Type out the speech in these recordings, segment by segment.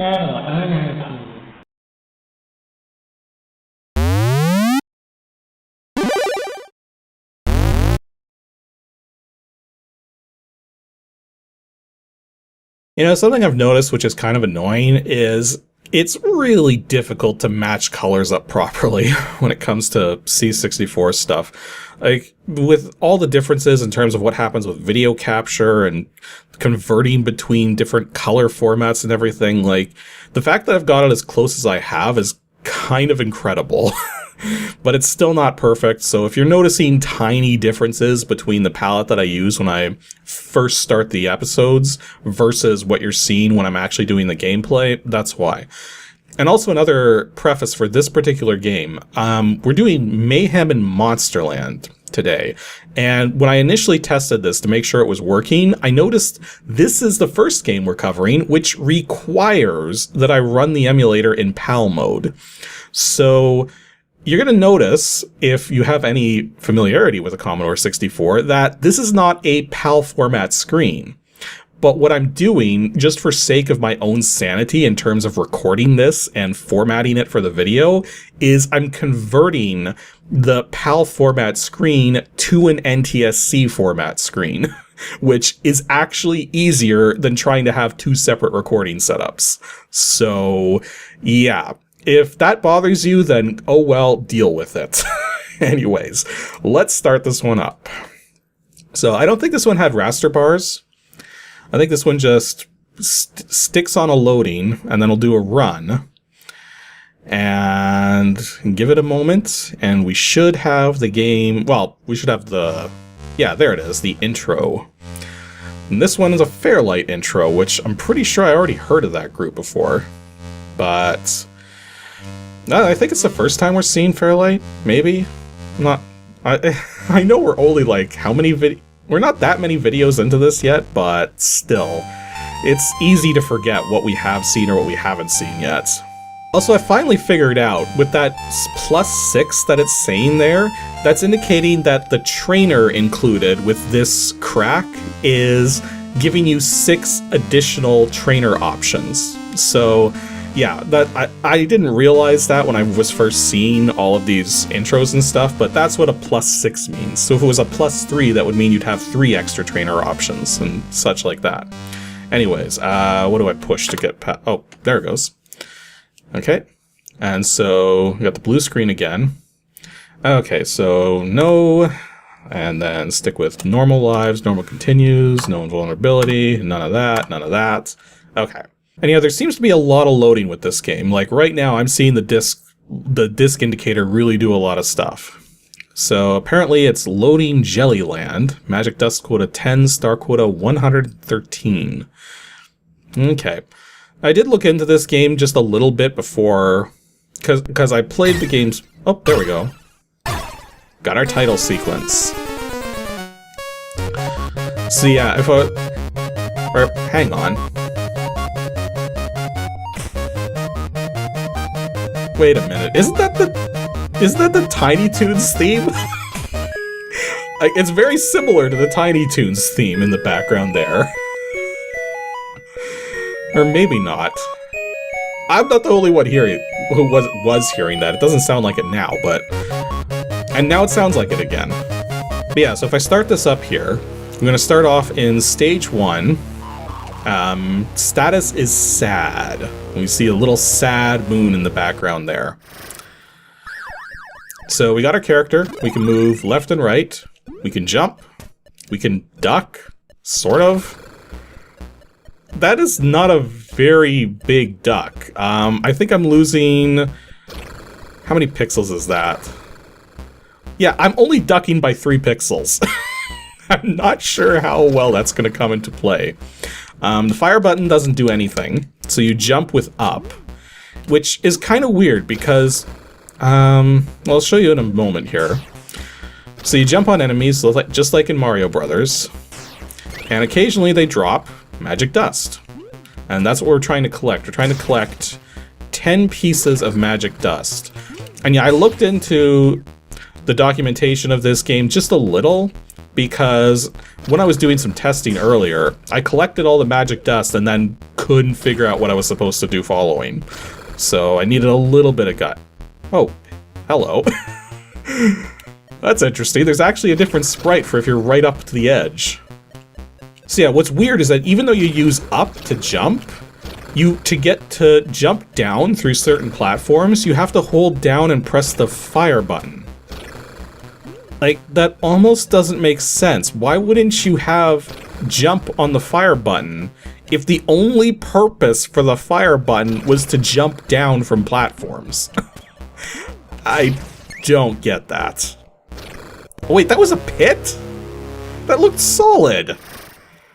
NNRG. You know, something I've noticed, which is kind of annoying, is it's really difficult to match colors up properly when it comes to C64 stuff. Like, with all the differences in terms of what happens with video capture and converting between different color formats and everything, like, the fact that I've got it as close as I have is kind of incredible. But it's still not perfect, so if you're noticing tiny differences between the palette that I use when I first start the episodes versus what you're seeing when I'm actually doing the gameplay, that's why. And also another preface for this particular game, we're doing Mayhem and Monsterland today, and when I initially tested this to make sure it was working, I noticed this is the first game we're covering, which requires that I run the emulator in PAL mode. So you're going to notice, if you have any familiarity with a Commodore 64, that this is not a PAL format screen. But what I'm doing, just for sake of my own sanity in terms of recording this and formatting it for the video, is I'm converting the PAL format screen to an NTSC format screen, which is actually easier than trying to have two separate recording setups. So, yeah. If that bothers you, then oh well, deal with it. Anyways, let's start this one up. So I don't think this one had raster bars. I think this one just sticks on a loading, and then it'll do a run. And give it a moment, and we should have the game, well, we should have the, yeah, there it is, the intro. And this one is a Fairlight intro, which I'm pretty sure I already heard of that group before. But I think it's the first time we're seeing Fairlight, maybe? I know we're only like, we're not that many videos into this yet, but still, it's easy to forget what we have seen or what we haven't seen yet. Also, I finally figured out, with that +6 that it's saying there, that's indicating that the trainer included with this crack is giving you 6 additional trainer options. So yeah, that I didn't realize that when I was first seeing all of these intros and stuff, but that's what a +6 means. So if it was a +3, that would mean you'd have 3 extra trainer options and such like that. Anyways, what do I push to get past? Oh, there it goes. Okay, and so we got the blue screen again. Okay, so no, and then stick with normal lives, normal continues, no invulnerability, none of that, none of that. Okay. And yeah, there seems to be a lot of loading with this game. Like right now, I'm seeing the disc indicator really do a lot of stuff. So apparently it's loading Jellyland. Magic Dust quota 10, star quota 113. Okay. I did look into this game just a little bit before, because I played the games. Oh, there we go. Got our title sequence. So yeah, hang on. Wait a minute, isn't that the Tiny Toons theme? It's very similar to the Tiny Toons theme in the background there. Or maybe not. I'm not the only one hearing who was hearing that. It doesn't sound like it now, but... And now it sounds like it again. But yeah, so if I start this up here, I'm going to start off in stage 1. Status is sad. We see a little sad moon in the background there. So we got our character. We can move left and right. We can jump. We can duck. Sort of. That is not a very big duck. I think I'm losing... How many pixels is that? Yeah, I'm only ducking by 3 pixels. I'm not sure how well that's going to come into play. The fire button doesn't do anything, so you jump with up, which is kind of weird because, well, I'll show you in a moment here. So you jump on enemies, just like in Mario Brothers, and occasionally they drop magic dust. And that's what we're trying to collect. We're trying to collect 10 pieces of magic dust. And yeah, I looked into the documentation of this game just a little, because when I was doing some testing earlier, I collected all the magic dust and then couldn't figure out what I was supposed to do following. So I needed a little bit of gut. Oh, hello. That's interesting. There's actually a different sprite for if you're right up to the edge. So yeah, what's weird is that even though you use up to jump, to get to jump down through certain platforms, you have to hold down and press the fire button. Like, that almost doesn't make sense. Why wouldn't you have jump on the fire button if the only purpose for the fire button was to jump down from platforms? I don't get that. Oh wait, that was a pit? That looked solid!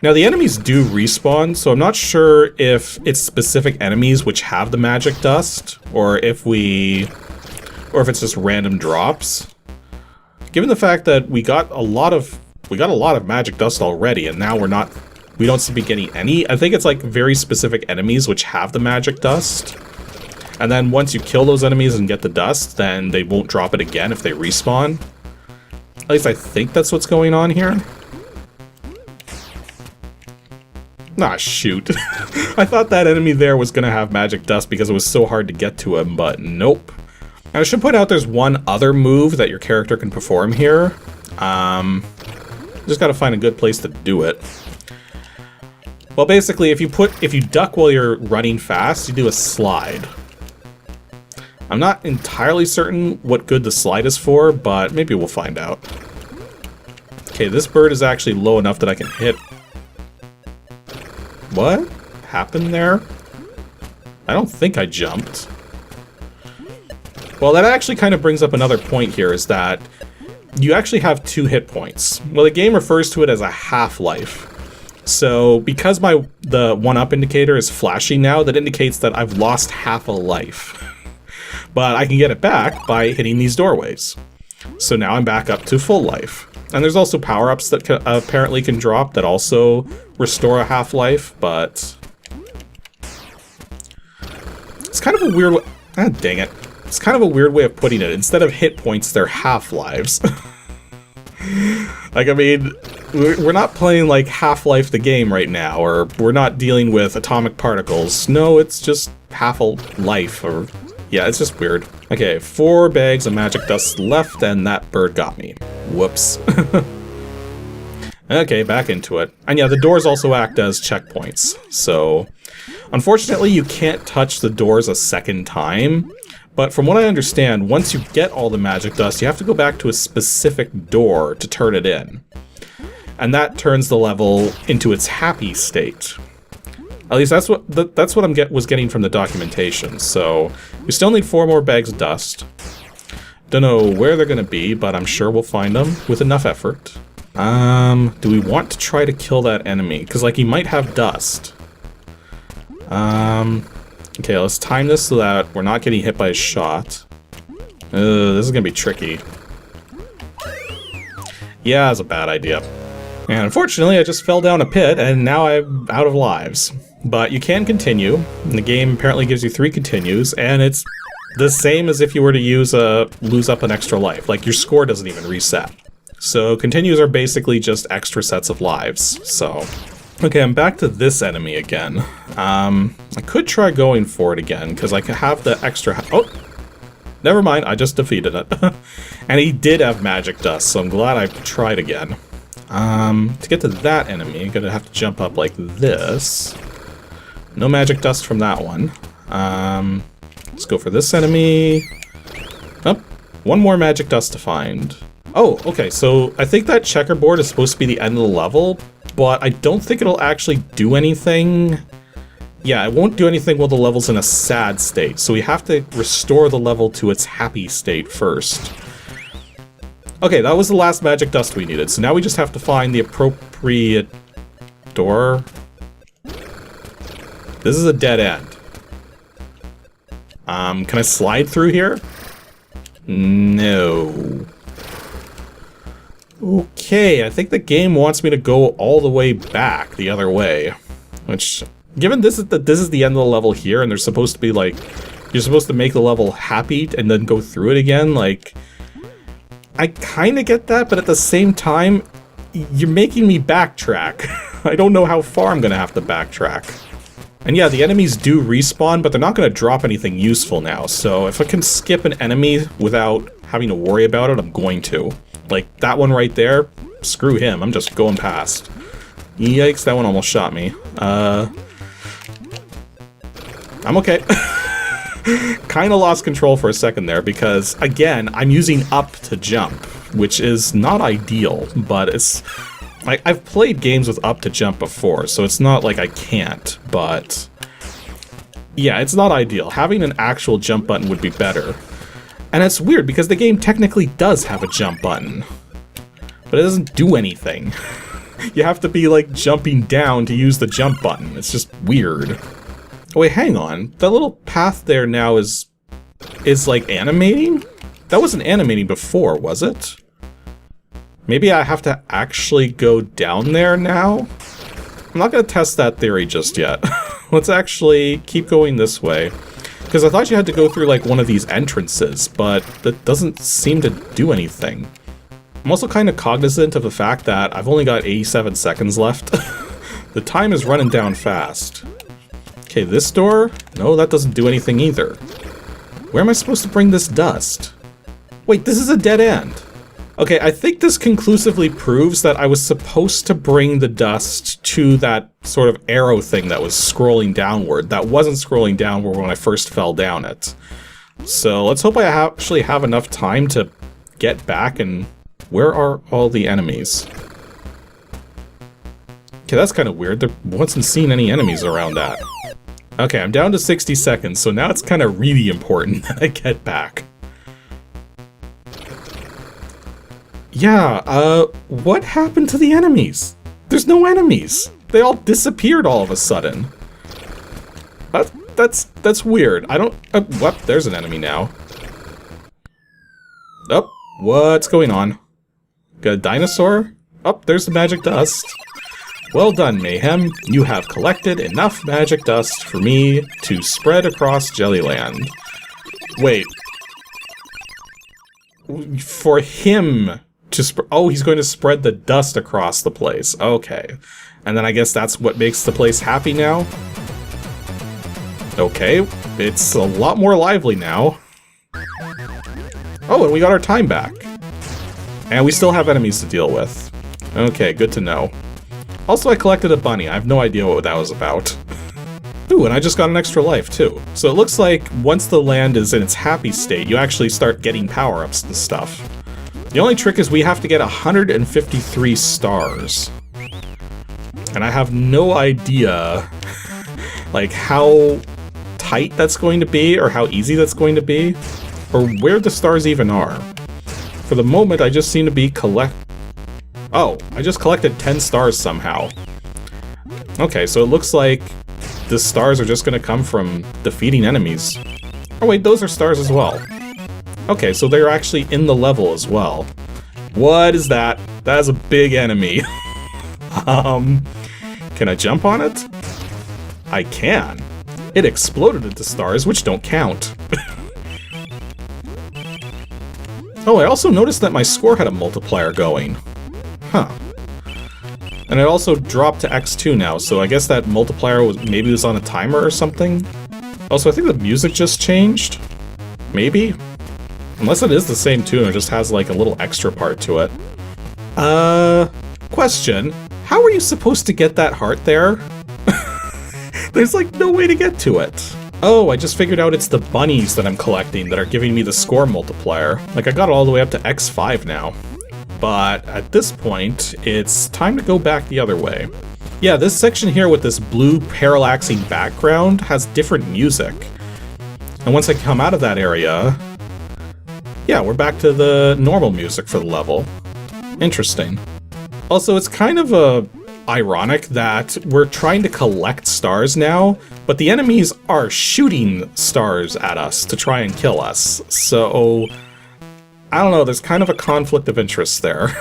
Now the enemies do respawn, so I'm not sure if it's specific enemies which have the magic dust, or if it's just random drops. Given the fact that we got a lot of magic dust already, and now we don't seem to be getting any. I think it's like very specific enemies which have the magic dust. And then once you kill those enemies and get the dust, then they won't drop it again if they respawn. At least I think that's what's going on here. Ah, shoot. I thought that enemy there was gonna have magic dust because it was so hard to get to him, but nope. And I should point out there's one other move that your character can perform here. Just gotta find a good place to do it. Well, basically, if you duck while you're running fast, you do a slide. I'm not entirely certain what good the slide is for, but maybe we'll find out. Okay, this bird is actually low enough that I can hit. What happened there? I don't think I jumped. Well, that actually kind of brings up another point here, is that you actually have 2 hit points. Well, the game refers to it as a half-life. So, because the 1-up indicator is flashing now, that indicates that I've lost half a life. But I can get it back by hitting these doorways. So now I'm back up to full life. And there's also power-ups that apparently can drop that also restore a half-life, but it's kind of a weird way. Ah, dang it. It's kind of a weird way of putting it. Instead of hit points, they're half-lives. Like, I mean, we're not playing, like, Half-Life the game right now, or we're not dealing with atomic particles. No, it's just half a life, or... yeah, it's just weird. Okay, 4 bags of magic dust left, and that bird got me. Whoops. Okay, back into it. And yeah, the doors also act as checkpoints, so... unfortunately, you can't touch the doors a second time, but from what I understand, once you get all the magic dust, you have to go back to a specific door to turn it in. And that turns the level into its happy state. At least that's what I was getting from the documentation. So we still need 4 more bags of dust. Don't know where they're gonna be, but I'm sure we'll find them with enough effort. Do we want to try to kill that enemy? Because, like, he might have dust. Okay, let's time this so that we're not getting hit by a shot. This is gonna be tricky. Yeah, that's a bad idea. And unfortunately, I just fell down a pit, and now I'm out of lives. But you can continue, and the game apparently gives you 3 continues, and it's the same as if you were to lose up an extra life. Like, your score doesn't even reset. So continues are basically just extra sets of lives, so... okay, I'm back to this enemy again. I could try going for it again, because I can have the extra... oh! Never mind, I just defeated it. And he did have magic dust, so I'm glad I tried again. To get to that enemy, I'm gonna have to jump up like this. No magic dust from that one. Let's go for this enemy. Oh, 1 more magic dust to find. Oh, okay, so I think that checkerboard is supposed to be the end of the level, but I don't think it'll actually do anything. Yeah, it won't do anything while the level's in a sad state, so we have to restore the level to its happy state first. Okay, that was the last magic dust we needed, so now we just have to find the appropriate door. This is a dead end. Can I slide through here? No. Okay, I think the game wants me to go all the way back the other way. Which, given this is the end of the level here, and there's supposed to be like, you're supposed to make the level happy and then go through it again, like, I kind of get that, but at the same time, you're making me backtrack. I don't know how far I'm gonna have to backtrack. And yeah, the enemies do respawn, but they're not gonna drop anything useful now, so if I can skip an enemy without having to worry about it, I'm going to. Like, that one right there, screw him, I'm just going past. Yikes, that one almost shot me. I'm okay. Kinda lost control for a second there because, again, I'm using up to jump, which is not ideal, but it's... I've played games with up to jump before, so it's not like I can't, but... Yeah, it's not ideal. Having an actual jump button would be better. And it's weird because the game technically does have a jump button, but it doesn't do anything. You have to be, like, jumping down to use the jump button. It's just weird. Oh, wait, hang on. That little path there now is like, animating? That wasn't animating before, was it? Maybe I have to actually go down there now? I'm not gonna test that theory just yet. Let's actually keep going this way. Because I thought you had to go through, like, one of these entrances, but that doesn't seem to do anything. I'm also kind of cognizant of the fact that I've only got 87 seconds left. The time is running down fast. Okay, this door? No, that doesn't do anything either. Where am I supposed to bring this dust? Wait, this is a dead end. Okay, I think this conclusively proves that I was supposed to bring the dust to that sort of arrow thing that was scrolling downward. That wasn't scrolling downward when I first fell down it. So let's hope I actually have enough time to get back and... Where are all the enemies? Okay, that's kind of weird. There wasn't seen any enemies around that. Okay, I'm down to 60 seconds, so now it's kind of really important that I get back. Yeah, what happened to the enemies? There's no enemies. They all disappeared all of a sudden. That's weird. I don't... what? There's an enemy now. Oh, what's going on? Got a dinosaur? Oh, there's the magic dust. Well done, Mayhem. You have collected enough magic dust for me to spread across Jellyland. Wait. For him to oh, he's going to spread the dust across the place. Okay. And then I guess that's what makes the place happy now? Okay. It's a lot more lively now. Oh, and we got our time back. And we still have enemies to deal with. Okay, good to know. Also, I collected a bunny. I have no idea what that was about. Ooh, and I just got an extra life, too. So it looks like once the land is in its happy state, you actually start getting power-ups and stuff. The only trick is we have to get 153 stars. And I have no idea, like, how tight that's going to be, or how easy that's going to be, or where the stars even are. For the moment, I just seem to be Oh, I just collected 10 stars somehow. Okay, so it looks like the stars are just gonna come from defeating enemies. Oh wait, those are stars as well. Okay, so they're actually in the level as well. What is that? That is a big enemy. Can I jump on it? I can. It exploded into stars, which don't count. Oh, I also noticed that my score had a multiplier going. Huh. And it also dropped to X2 now, so I guess that multiplier maybe was on a timer or something? Also, I think the music just changed? Maybe? Unless it is the same tune, it just has like a little extra part to it. Question. How are you supposed to get that heart there? There's like no way to get to it. Oh, I just figured out it's the bunnies that I'm collecting that are giving me the score multiplier. Like, I got it all the way up to X5 now. But at this point, it's time to go back the other way. Yeah, this section here with this blue parallaxing background has different music. And once I come out of that area, yeah, we're back to the normal music for the level. Interesting. Also, it's kind of ironic that we're trying to collect stars now, but the enemies are shooting stars at us to try and kill us. So, I don't know, there's kind of a conflict of interest there.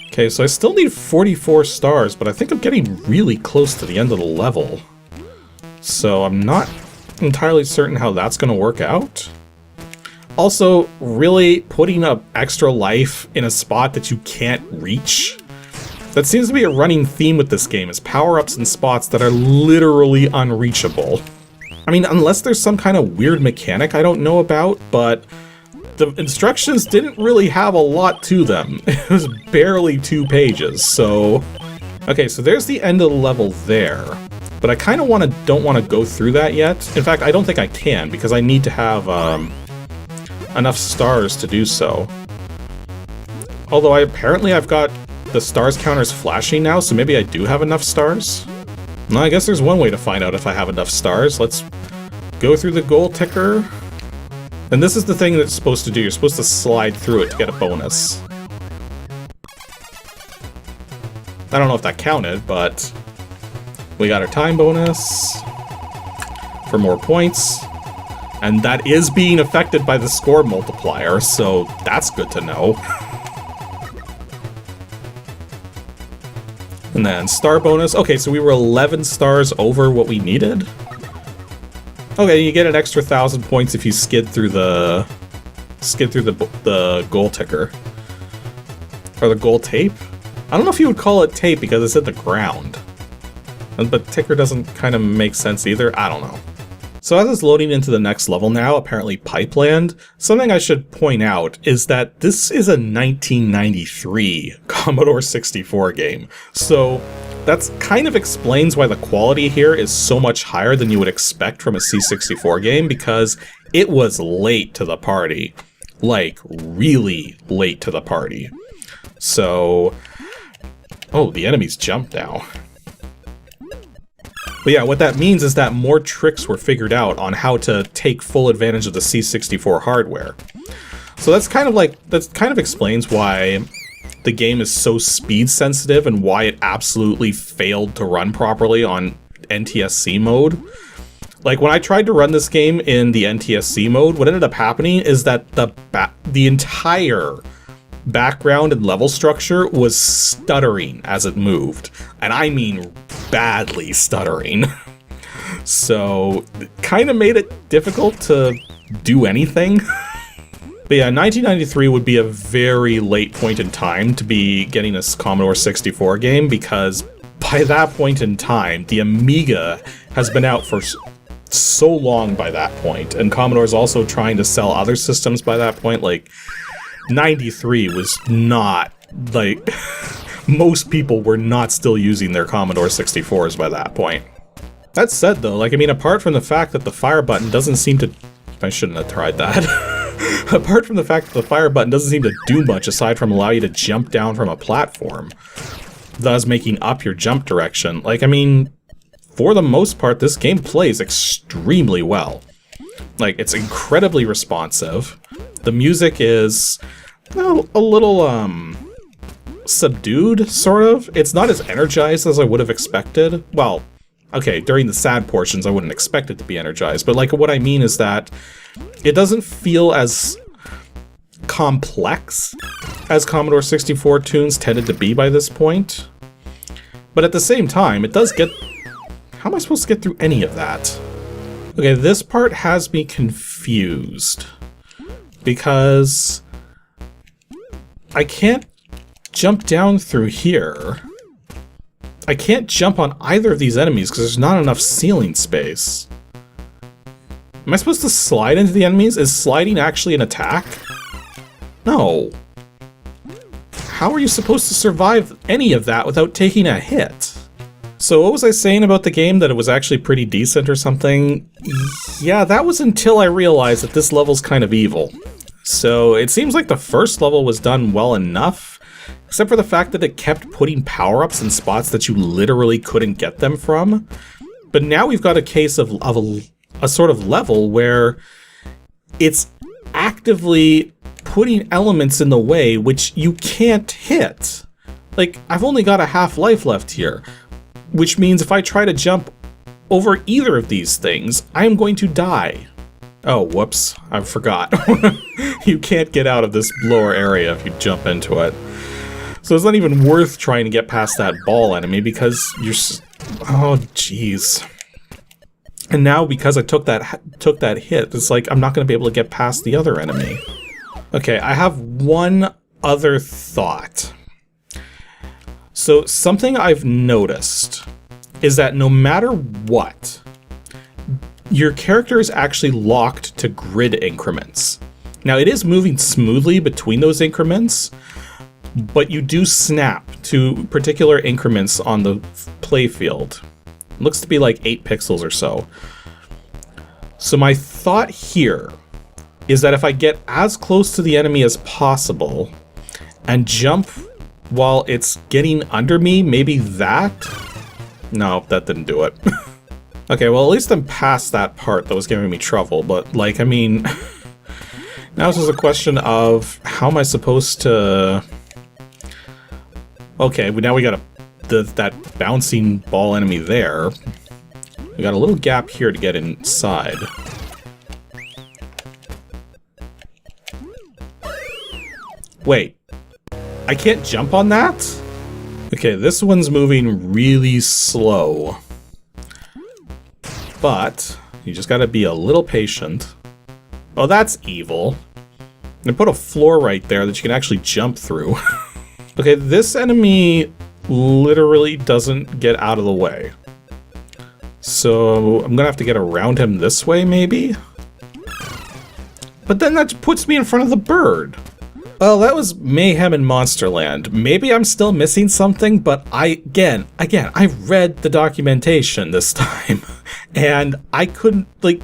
Okay, so I still need 44 stars, but I think I'm getting really close to the end of the level. So I'm not entirely certain how that's going to work out. Also, really putting up extra life in a spot that you can't reach That seems to be a running theme with this game, is power-ups and spots that are literally unreachable. I mean, unless there's some kind of weird mechanic I don't know about, but the instructions didn't really have a lot to them. It was barely 2 pages, so... Okay, so there's the end of the level there. But I kind of don't want to go through that yet. In fact, I don't think I can, because I need to have enough stars to do so. Although apparently I've got the stars counters flashing now, so maybe I do have enough stars? Well, I guess there's one way to find out if I have enough stars. Let's go through the goal ticker. And this is the thing that it's supposed to do. You're supposed to slide through it to get a bonus. I don't know if that counted, but we got our time bonus for more points. And that is being affected by the score multiplier, so that's good to know. And then star bonus. Okay, so we were 11 stars over what we needed. Okay, you get an extra 1,000 points if you skid through the goal ticker. Or the goal tape? I don't know if you would call it tape because it's at the ground. But ticker doesn't kind of make sense either. I don't know. So as it's loading into the next level now, apparently Pipeland, something I should point out is that this is a 1993 Commodore 64 game. So that kind of explains why the quality here is so much higher than you would expect from a C64 game, because it was late to the party. Like, really late to the party. So... Oh, the enemies jump now. But yeah, what that means is that more tricks were figured out on how to take full advantage of the C64 hardware. So that kind of explains why the game is so speed sensitive and why it absolutely failed to run properly on NTSC mode. Like, when I tried to run this game in the NTSC mode, what ended up happening is that the entire background and level structure was stuttering as it moved. And I mean badly stuttering. So, it kind of made it difficult to do anything. But yeah, 1993 would be a very late point in time to be getting a Commodore 64 game, because by that point in time, the Amiga has been out for so long by that point, and Commodore's also trying to sell other systems by that point. Like, 93 was not, like, most people were not still using their Commodore 64s by that point. That said, though, like, I mean, apart from the fact that the fire button doesn't seem to... I shouldn't have tried that. Apart from the fact that the fire button doesn't seem to do much aside from allow you to jump down from a platform, thus making up your jump direction, like, I mean, for the most part, this game plays extremely well. Like, it's incredibly responsive. The music is, well, a little, subdued, sort of. It's not as energized as I would have expected. Well, okay, during the sad portions, I wouldn't expect it to be energized, but, like, what I mean is that it doesn't feel as complex as Commodore 64 tunes tended to be by this point. But at the same time, it does get... How am I supposed to get through any of that? Okay, this part has me confused, because I can't jump down through here. I can't jump on either of these enemies because there's not enough ceiling space. Am I supposed to slide into the enemies? Is sliding actually an attack? No. How are you supposed to survive any of that without taking a hit? So what was I saying about the game, that it was actually pretty decent or something? Yeah, that was until I realized that this level's kind of evil. So it seems like the first level was done well enough, except for the fact that it kept putting power-ups in spots that you literally couldn't get them from. But now we've got a case of a sort of level where it's actively putting elements in the way which you can't hit. Like, I've only got a half life left here, which means if I try to jump over either of these things, I am going to die. Oh, whoops, I forgot. You can't get out of this lower area if you jump into it. So it's not even worth trying to get past that ball enemy because you're... Oh, jeez. And now because I took that hit, it's like I'm not going to be able to get past the other enemy. Okay, I have one other thought. So something I've noticed is that no matter what, your character is actually locked to grid increments. Now, it is moving smoothly between those increments, but you do snap to particular increments on the playfield. It looks to be like 8 pixels or so. So my thought here is that if I get as close to the enemy as possible and jump while it's getting under me, maybe that? No, that didn't do it. Okay, well, at least I'm past that part that was giving me trouble, but, like, I mean, now it's just a question of how am I supposed to... Okay, now we got that bouncing ball enemy there. We got a little gap here to get inside. Wait, I can't jump on that? Okay, this one's moving really slow. But you just gotta be a little patient. Oh, that's evil. And put a floor right there that you can actually jump through. Okay, this enemy literally doesn't get out of the way. So I'm gonna have to get around him this way, maybe? But then that puts me in front of the bird. Well, that was Mayhem in Monsterland. Maybe I'm still missing something, but again, I read the documentation this time. And I couldn't, like,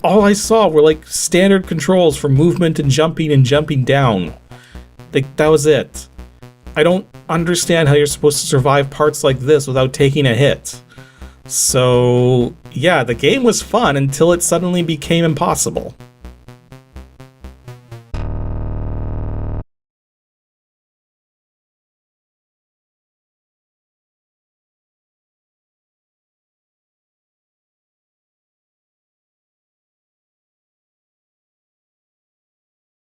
all I saw were, like, standard controls for movement and jumping down. Like, that was it. I don't understand how you're supposed to survive parts like this without taking a hit. So, yeah, the game was fun until it suddenly became impossible.